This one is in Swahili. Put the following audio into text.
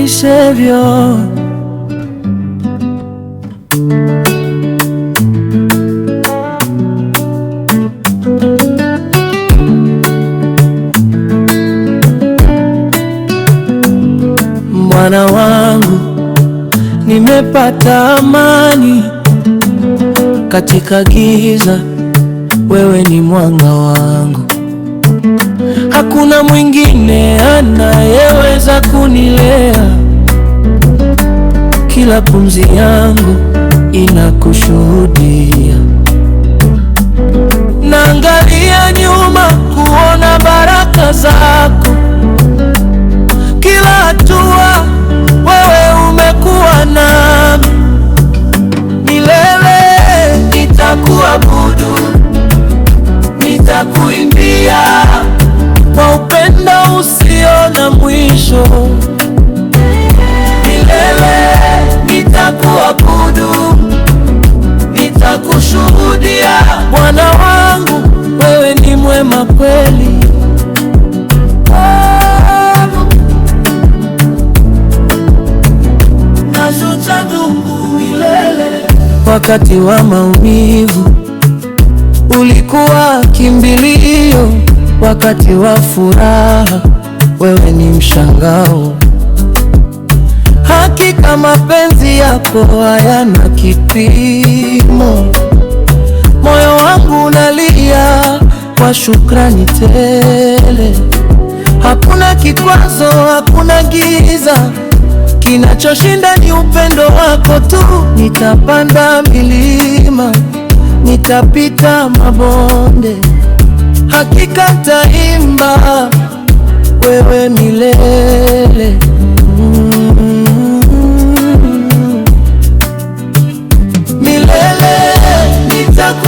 nirudishevyo. Bwana wangu, nimepata amani katika giza, wewe ni mwanga wangu. Hakuna mwingine anayeweza kunilea, kila pumzi yangu inakushuhudia. Naangalia nyuma kuona baraka zako, kila hatua wewe umekuwa nami. Milele nitakuabudu, nitakuimbia kwa upendo usio na mwisho. Milele nitakuabudu, nitakushuhudia. Bwana wangu, wewe ni mwema kweli. Wakati wa maumivu ulikuwa kimbilio, wakati wa furaha wewe ni mshangao. Hakika mapenzi yako hayana kipimo, moyo wangu unalia kwa shukrani tele. Hakuna kikwazo, hakuna giza, kinachoshinda ni upendo wako tu. Nitapanda milima, nitapita mabonde, hakika nitaimba wewe milele. Milele nitakuabudu,